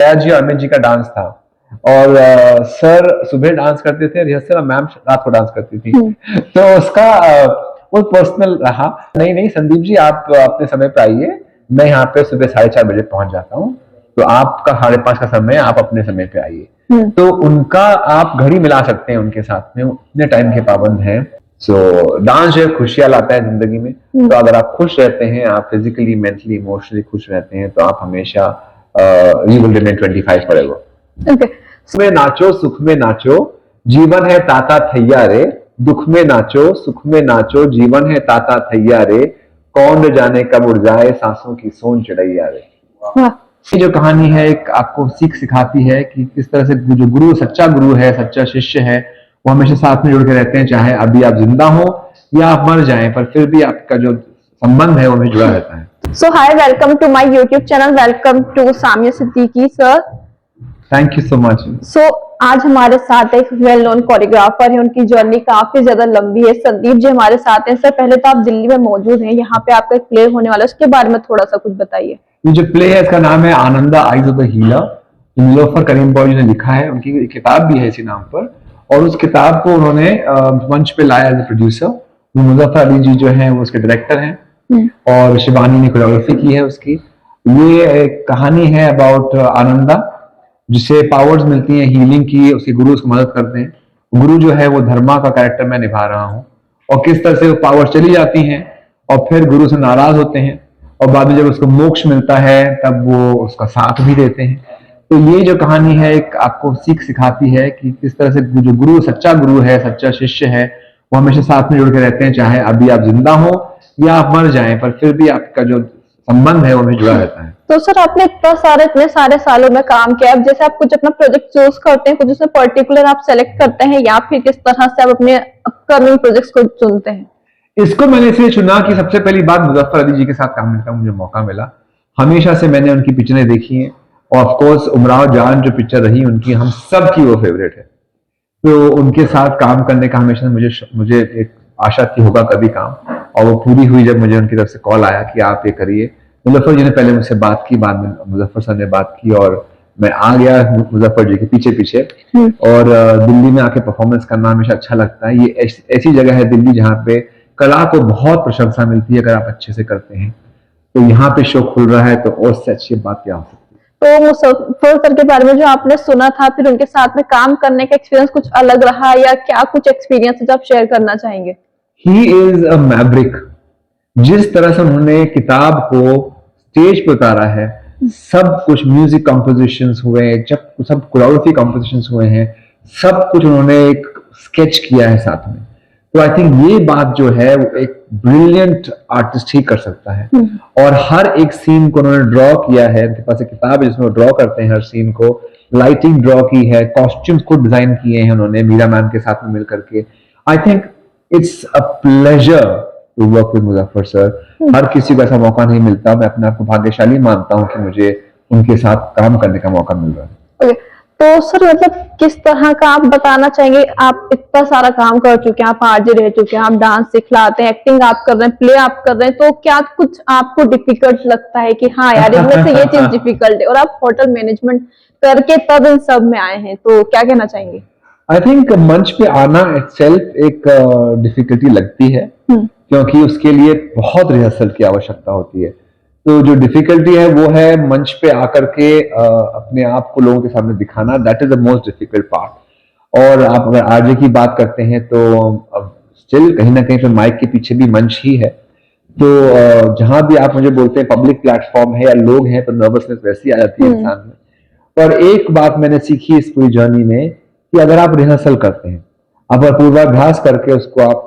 दया जी और अमित जी का डांस था। और सर सुबह डांस करते थे रिहर्सल और मैम रात को डांस करती थी। तो उसका वो पर्सनल रहा। नहीं नहीं संदीप जी, आप अपने समय पे आइए, मैं यहाँ पे सुबह 4:30 बजे पहुंच जाता हूँ, तो आपका 5:30 का समय, आप अपने समय पे आइए। तो उनका आप घड़ी मिला सकते हैं उनके साथ में, उतने टाइम के पाबंद हैं। सो डांस जो है खुशियां लाता है जिंदगी में। तो अगर आप खुश रहते हैं, आप फिजिकली मेंटली इमोशनली खुश रहते हैं, तो आप हमेशा you will remain 25 forever. Okay, सुख में नाचो सुख में नाचो, जीवन है ताता थैया रे। दुख में नाचो सुख में नाचो, जीवन है ताता थैया रे। कौन न जाने कब उड़ जाए सांसों की सोन चढ़ैया रे। ये जो कहानी है एक आपको सीख सिखाती है कि किस तरह से जो गुरु सच्चा गुरु है, सच्चा शिष्य है, वो हमेशा साथ में जुड़ के रहते हैं, चाहे अभी आप जिंदा हो या आप मर जाएं, पर फिर भी आपका जो संबंध है वो हमें जुड़ा रहता है। So hi, welcome to my YouTube channel, welcome to Samiya Siddiqui sir. Thank you so much. So आज हमारे साथ एक वेल नोन कोरियोग्राफर है, उनकी जर्नी काफी ज्यादा लंबी है। संदीप जी हमारे साथ हैं। सर पहले तो आप दिल्ली में मौजूद हैं, यहाँ पे आपका एक प्ले होने वाला है, उसके बारे में थोड़ा सा कुछ बताइए। ये जो प्ले है इसका नाम है Ananda eyes of the healer. Nilofar Karimbhoy ने लिखा है, उनकी किताब भी है इसी नाम पर, और उस किताब को उन्होंने मंच पे लाया as a producer. Muzaffar Ali ji जो हैं वो उसके डायरेक्टर हैं, और शिवानी ने कोरियोग्राफी की है उसकी। ये एक कहानी है अबाउट आनंदा, जिसे पावर्स मिलती हैं हीलिंग की, उसके गुरु उसको मदद करते हैं। गुरु जो है वो धर्मा का कैरेक्टर मैं निभा रहा हूँ, और किस तरह से वो पावर चली जाती हैं और फिर गुरु से नाराज होते हैं, और बाद में जब उसको मोक्ष मिलता है तब वो उसका साथ भी देते हैं। तो ये जो कहानी है एक आपको सीख सिखाती है कि किस तरह से जो गुरु सच्चा गुरु है, सच्चा शिष्य है, वो हमेशा साथ में जुड़ के रहते हैं, चाहे अभी आप जिंदा हो या आप मर जाएं, पर फिर भी आपका जो संबंध है वो हमें जुड़ा रहता है। तो सर आपने इतने सारे सालों में काम किया, अब जैसे आप कुछ अपना प्रोजेक्ट चूज करते हैं, कुछ उसमें पर्टिकुलर आप सेलेक्ट करते हैं, या फिर किस तरह से आप अपने अपकमिंग प्रोजेक्ट्स को चुनते हैं? इसको मैंने इसलिए चुना कि सबसे पहली बात मुजफ्फर अली जी के साथ काम करने का मुझे मौका मिला। हमेशा से मैंने उनकी पिक्चरें देखी हैं, और ऑफ कोर्स उमराव जान जो पिक्चर रही उनकी, हम सब की वो फेवरेट है। तो उनके साथ काम करने का हमेशा मुझे एक आशा थी होगा कभी काम, और वो पूरी हुई जब मुझे उनकी तरफ से कॉल आया कि आप ये करिए। मुजफ्फर जी ने पहले मुझसे बात की, बाद में मुजफ्फर सर ने बात की, और मैं आ गया मुजफ्फर जी के पीछे पीछे। और दिल्ली में आके परफॉर्मेंस करना हमेशा अच्छा लगता है। ये ऐसी जगह है दिल्ली जहाँ पे कला को बहुत प्रशंसा मिलती है अगर आप अच्छे से करते हैं। तो यहाँ पे शो खुल रहा है, तो और से अच्छी बात क्या हो सकती है। तो मुजफ्फर सर के बारे में जो आपने सुना था, फिर उनके साथ में काम करने का एक्सपीरियंस कुछ अलग रहा, या क्या कुछ एक्सपीरियंस जो आप शेयर करना चाहेंगे? He is a Maverick. जिस तरह से उन्होंने किताब को स्टेज पे उतारा है, सब कुछ म्यूजिक कंपोजिशंस हुए, जब सब कोरियोग्राफी कंपोजिशंस हुए हैं, सब कुछ उन्होंने एक स्केच किया है साथ में। तो आई थिंक ये बात जो है वो एक ब्रिलियंट आर्टिस्ट ही कर सकता है। और हर एक सीन को उन्होंने ड्रॉ किया है, उनके पास एक किताब है जिसमें वो ड्रॉ करते हैं हर सीन को। लाइटिंग ड्रॉ की है, कॉस्ट्यूम्स को डिजाइन किए हैं उन्होंने मीरा मैम के साथ में मिलकर के। I think it's a pleasure to work with Muzaffar sir. हर किसी को ऐसा मौका नहीं मिलता। मैं अपने आप को भाग्यशाली मानता हूँ कि मुझे उनके साथ काम करने का मौका मिल रहा है। तो सर मतलब किस तरह का आप बताना चाहेंगे? आप इतना सारा काम कर चुके हैं, आप आरजे रह चुके हैं, आप डांस सिखलाते हैं, एक्टिंग आप कर रहे हैं, प्ले आप कर रहे हैं, तो क्या कुछ आपको डिफिकल्ट लगता है कि हाँ यार इनमें से ये चीज डिफिकल्ट है, और आप होटल मैनेजमेंट करके तब इन सब में आए हैं, तो क्या कहना चाहेंगे? आई थिंक मंच पे आना इटसेल्फ एक डिफिकल्टी लगती है, क्योंकि उसके लिए बहुत रिहर्सल की आवश्यकता होती है। तो जो डिफिकल्टी है वो है मंच पे आकर के अपने आप को लोगों के सामने दिखाना। That is the most difficult part. और आप अगर आरजे की बात करते हैं तो स्टिल कहीं ना कहीं पे माइक के पीछे भी मंच ही है। तो जहां भी आप मुझे बोलते हैं पब्लिक प्लेटफॉर्म है या लोग हैं, तो नर्वसनेस वैसी आ जाती है इंसान में। पर एक बात मैंने सीखी इस पूरी जर्नी में कि अगर आप रिहर्सल करते हैं, अगर पूर्वाभ्यास करके उसको आप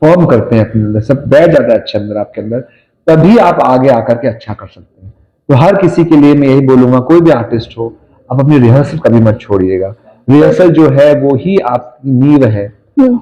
फॉर्म करते हैं अपने अंदर, सब बैठ जाता है अच्छे अंदर आपके अंदर, तभी आप आगे आकर के अच्छा कर सकते हैं। तो हर किसी के लिए मैं यही बोलूंगा, कोई भी आर्टिस्ट हो, आप अपनी रिहर्सल कभी मत छोड़िएगा। रिहर्सल जो है वो ही आपकी नींव है,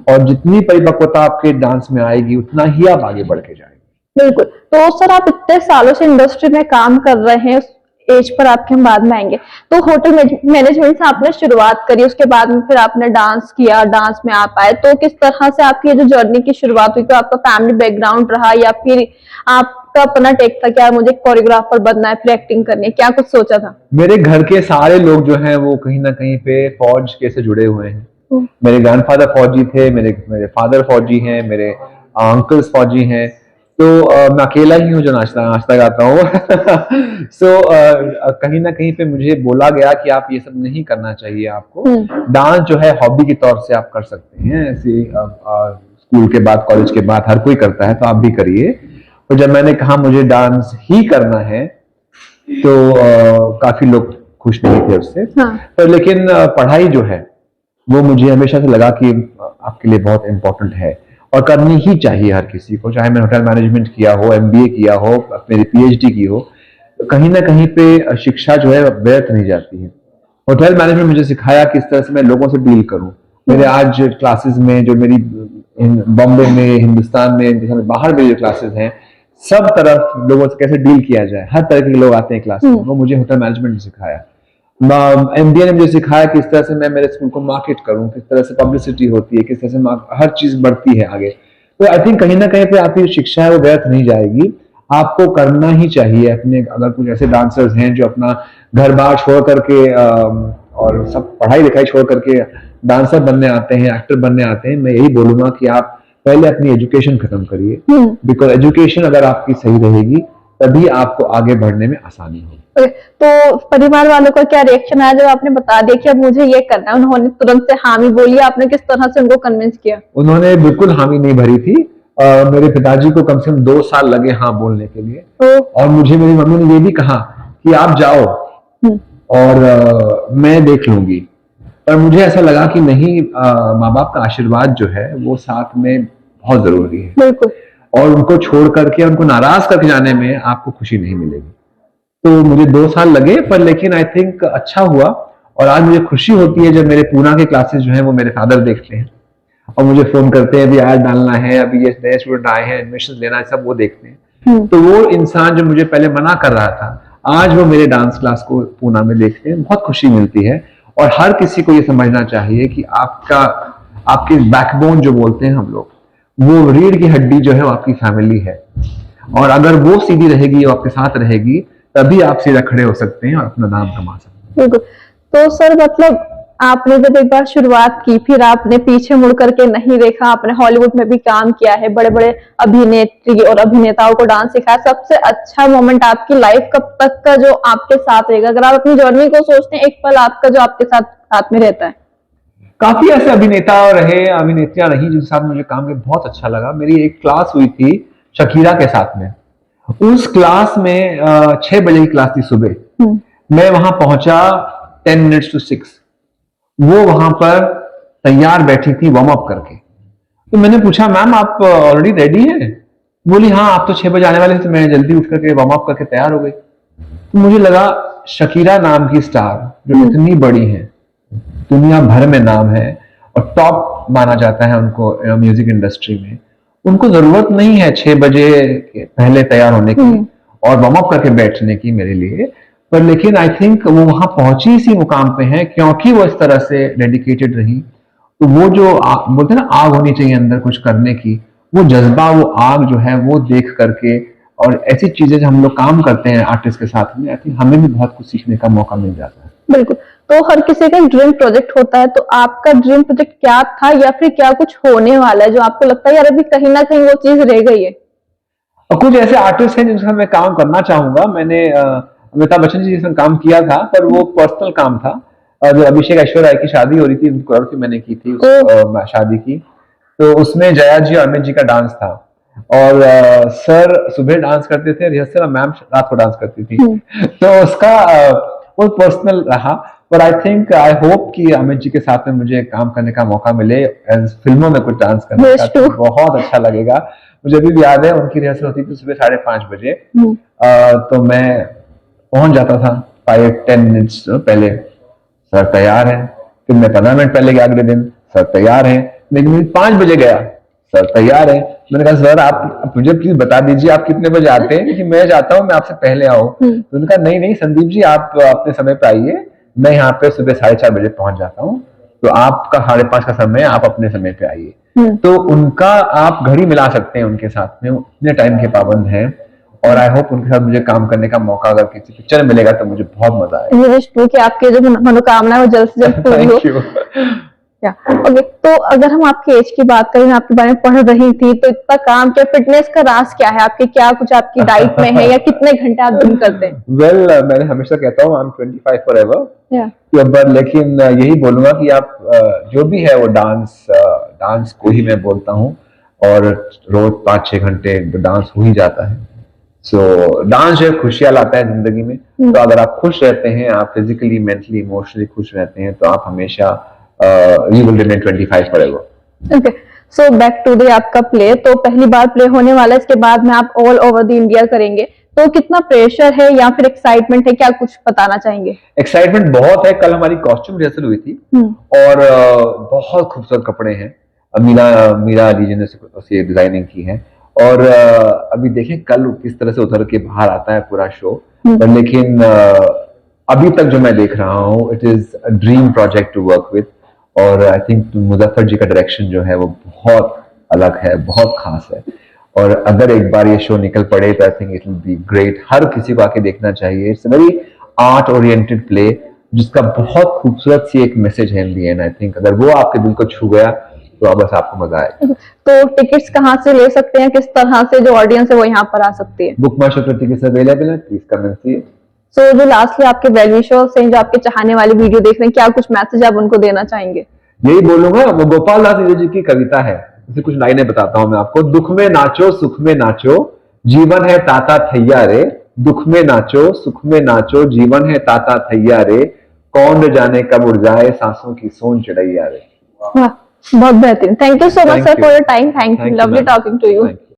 और जितनी परिपक्वता आपके डांस में आएगी उतना ही आप आगे बढ़ के जाएंगे। बिल्कुल। तो सर आप इतने सालों से इंडस्ट्री में काम कर रहे हैं, एज पर आपके हम बाद में आएंगे। तो होटल मैनेजमेंट से आपने शुरुआत करी, उसके बाद में फिर आपने डांस किया, डांस में आप आए, तो किस तरह से आपकी ये जो जर्नी की शुरुआत हुई? तो आपका फैमिली बैकग्राउंड रहा या फिर आपका अपना टेक था, क्या मुझे कोरियोग्राफर बनना है, फिर एक्टिंग करनी है, क्या कुछ सोचा था? मेरे घर के सारे लोग जो हैं वो कहीं ना कहीं पे फौज के से जुड़े हुए हैं। मेरे ग्रैंडफादर फौजी थे, मेरे फादर फौजी हैं, मेरे अंकल्स फौजी हैं। तो मैं अकेला ही हूँ जो नाचता गाता हूँ। सो कहीं ना कहीं पे मुझे बोला गया कि आप ये सब नहीं करना चाहिए, आपको डांस जो है हॉबी के तौर से आप कर सकते हैं, ऐसे स्कूल के बाद कॉलेज के बाद हर कोई करता है, तो आप भी करिए। तो जब मैंने कहा मुझे डांस ही करना है तो काफी लोग खुश नहीं थे उससे। हाँ। पर लेकिन पढ़ाई जो है वो मुझे हमेशा से लगा कि आपके लिए बहुत इंपॉर्टेंट है और करनी ही चाहिए हर किसी को, चाहे मैंने होटल मैनेजमेंट किया हो, एमबीए किया हो, मेरी पीएचडी की हो, तो कहीं ना कहीं पे शिक्षा जो है व्यर्थ नहीं जाती है। होटल मैनेजमेंट मुझे सिखाया किस तरह से मैं लोगों से डील करूं। मेरे आज क्लासेस में जो मेरी बॉम्बे में, हिंदुस्तान में, बाहर मेरी जो क्लासेस हैं, सब तरफ लोगों से कैसे डील किया जाए, हर तरह के लोग आते हैं क्लास में, वो मुझे होटल मैनेजमेंट ने सिखाया। एमबीए ने मुझे सिखाया किस तरह से मैं मेरे स्कूल को मार्केट करूं, किस तरह से पब्लिसिटी होती है, किस तरह से हर चीज बढ़ती है आगे। तो आई थिंक कहीं ना कहीं पे आपकी शिक्षा है वो व्यर्थ नहीं जाएगी, आपको करना ही चाहिए अपने। अगर कुछ ऐसे डांसर्स हैं जो अपना घर बार छोड़ करके और सब पढ़ाई लिखाई छोड़ करके डांसर बनने आते हैं, एक्टर बनने आते हैं, मैं यही बोलूंगा कि आप पहले अपनी एजुकेशन खत्म करिए, बिकॉज एजुकेशन अगर आपकी सही रहेगी तभी आपको आगे बढ़ने में आसानी होगी। तो परिवार वालों का क्या रिएक्शन आया जब आपने बता दिया कि अब मुझे ये करना है? उन्होंने तुरंत से हामी बोली, आपने किस तरह से उनको कन्विंस किया? उन्होंने बिल्कुल हामी नहीं भरी थी। मेरे पिताजी को कम से कम 2 साल लगे हाँ बोलने के लिए। और मुझे मेरी मम्मी ने ये भी कहा कि आप जाओ और मैं देख लूंगी। पर मुझे ऐसा लगा कि नहीं, माँ बाप का आशीर्वाद जो है वो साथ में बहुत जरूरी है। बिल्कुल। और उनको छोड़ करके, उनको नाराज करके जाने में आपको खुशी नहीं मिलेगी। तो मुझे 2 साल लगे, पर लेकिन आई थिंक अच्छा हुआ। और आज मुझे खुशी होती है जब मेरे पूना के क्लासेस जो है वो मेरे फादर देखते हैं और मुझे फोन करते हैं, अभी ऐड डालना है, अभी ये नए स्टूडेंट आए हैं, एडमिशन लेना है, सब वो देखते हैं। तो वो इंसान जो मुझे पहले मना कर रहा था, आज वो मेरे डांस क्लास को पूना में देखते हैं, बहुत खुशी मिलती है। और हर किसी को ये समझना चाहिए कि आपके बैकबोन जो बोलते हैं हम लोग, वो रीढ़ की हड्डी जो है वो आपकी फैमिली है। और अगर वो सीधी रहेगी, वो आपके साथ रहेगी, तभी आप सीधा खड़े हो सकते हैं और अपना नाम कमा सकते हैं। बिल्कुल। तो सर मतलब आपने जब एक बार शुरुआत की, फिर आपने पीछे मुड़ करके नहीं देखा, आपने हॉलीवुड में भी काम किया है, बड़े बड़े अभिनेत्री और अभिनेताओं को डांस सिखाया। सबसे अच्छा मोमेंट आपकी लाइफ कब तक का जो आपके साथ रहेगा? अगर आप अपनी जर्नी को सोचते हैं, एक पल आपका जो आपके साथ में रहता है। काफी ऐसे अभिनेता रहे, अभिनेत्रियां रही जिनके साथ मुझे काम करके बहुत अच्छा लगा। मेरी एक क्लास हुई थी शकीरा के साथ में। उस क्लास में 6 बजे की क्लास थी सुबह। मैं वहां पहुंचा 10 मिनट्स टू 6। वो वहां पर तैयार बैठी थी वार्म अप करके। तो मैंने पूछा, मैम आप ऑलरेडी रेडी हैं? बोली हाँ, आप तो 6 बजे आने वाले थे, तो मैं जल्दी उठ करके वार्म अप करके तैयार हो गई। तो मुझे लगा शकीरा नाम की स्टार जो इतनी बड़ी है, दुनिया भर में नाम है और टॉप माना जाता है उनको म्यूजिक इंडस्ट्री में, उनको जरूरत नहीं है 6 बजे पहले तैयार होने की और वार्म अप करके बैठने की मेरे लिए। पर लेकिन आई थिंक वो वहां पहुंची इसी मुकाम पे है क्योंकि वो इस तरह से डेडिकेटेड रही। तो वो जो बोलते हैं ना, आग होनी चाहिए अंदर कुछ करने की, वो जज्बा, वो आग जो है वो देख करके, और ऐसी चीजें जो हम लोग काम करते हैं आर्टिस्ट के साथ में, आई थिंक हमें भी बहुत कुछ सीखने का मौका मिल जाता है। बिल्कुल। तो हर किसी का ड्रीम प्रोजेक्ट होता है, तो आपका ड्रीम प्रोजेक्ट क्या था या फिर क्या कुछ होने वाला है जो आपको लगता है यार अभी कहीं ना कहीं वो चीज रह गई है? और कुछ ऐसे आर्टिस्ट हैं जिनके साथ मैं काम करना चाहूंगा। मैंने अमिताभ बच्चन जी के साथ काम किया था, पर वो पर्सनल काम था। जो अभिषेक ऐश्वर्या की शादी हो रही थी, कोरियोग्राफी मैंने की थी उस शादी की। तो उसमें जया जी और अमित जी का डांस था और सर सुबह डांस करते थे रिहर्सल और मैम रात को डांस करती थी। तो उसका वो पर्सनल रहा। पर आई थिंक, आई होप कि अमित जी के साथ में मुझे काम करने का मौका मिले, फिल्मों में कुछ डांस करने का, तो बहुत अच्छा लगेगा। मुझे अभी भी याद है उनकी रिहर्सल होती थी सुबह 5:30 बजे। तो मैं पहुंच जाता था 5-10 मिनट्स पहले, सर तैयार है। फिर मैं 15 मिनट पहले गया, अगले दिन सर तैयार है। लेकिन मैं 5 बजे गया, सर तैयार है। मैंने कहा सर आप मुझे प्लीज बता दीजिए आप कितने बजे आते हैं, क्योंकि मैं चाहता हूँ मैं आपसे पहले आऊँ। तो उन्होंने कहा नहीं नहीं संदीप जी आप अपने समय पे आइए, मैं यहाँ पे सुबह 4:30 बजे पहुंच जाता हूँ, तो आपका 5:30 का समय आप अपने समय पे आइए। तो उनका आप घड़ी मिला सकते हैं उनके साथ में, उतने टाइम के पाबंद हैं। और आई होप उनके साथ मुझे काम करने का मौका अगर किसी पिक्चर में मिलेगा तो मुझे बहुत मजा आएगा। ये विश कि आपकी जो मनोकामना है वो जल्द से जल्द पूरी हो। Thank you. या ओके, तो अगर हम आपके एज की बात करें, मैं आपके बारे में पढ़ रही थी, तो इतना काम क्या, फिटनेस का राज क्या है आपके, क्या कुछ आपकी डाइट में है या कितने घंटे आप दिन करते हैं? वेल मैंने हमेशा कहता हूँ आई एम 25 फॉरएवर, या लेकिन यही बोलूंगा कि आप जो भी है वो डांस को ही मैं बोलता हूँ, और रोज 5-6 घंटे डांस हो ही जाता है। सो डांस जो है खुशियां लाता है जिंदगी में। तो अगर आप खुश रहते हैं, आप फिजिकली मेंटली इमोशनली खुश रहते हैं, तो आप हमेशा you will remain 25 forever. Okay, so back to the आपका प्ले, तो पहली बार प्ले होने वाला है, इसके बाद में आप ऑल ओवर द इंडिया करेंगे, तो कितना प्रेशर है या फिर एक्साइटमेंट है, क्या कुछ बताना चाहेंगे? एक्साइटमेंट बहुत है। कल हमारी कॉस्ट्यूम रिहर्सल हुई थी और बहुत खूबसूरत कपड़े हैं, मीरा अली जी ने उसे डिजाइनिंग की है। और अभी देखें कल किस तरह से उतर के बाहर आता है पूरा शो। पर लेकिन अभी तक जो मैं देख रहा हूँ it is a dream project to work with. और आई थिंक मुजफ्फर जी का डायरेक्शन जो है वो बहुत अलग है, बहुत खास है। और अगर एक बार ये शो निकल पड़े तो I think it will be great, हर किसी को आके देखना चाहिए। It's a very art oriented play जिसका बहुत खूबसूरत सी एक मैसेज है इन दी एंड। आई थिंक अगर वो आपके दिल को छू गया तो बस आपको मजा आएगा। तो टिकट्स कहाँ से ले सकते हैं, किस तरह से जो ऑडियंस है वो यहाँ पर आ सकती है? बुक माई शो पर टिकट्स अवेलेबल है, प्लीज कम एंड सी। सो जो लास्टली आपके वेल विशर्स हैं, जो आपके चाहने वाले वीडियो देख रहे हैं, क्या कुछ मैसेज आप उनको देना चाहेंगे? यही बोलूंगा, वो गोपाल दास जी की कविता है, इसे कुछ लाइनें बताता हूं मैं आपको। दुख में नाचो सुख में नाचो, जीवन है ताता थैया रे। दुख में नाचो सुख में नाचो, जीवन है ताता थैया रे। कौन न जाने कब उड़ जाए सांसों की सोन चढ़ैया रे। वाह, बहुत बेहतरीन। Thank you so much sir for your time. Thank you, lovely talking to you.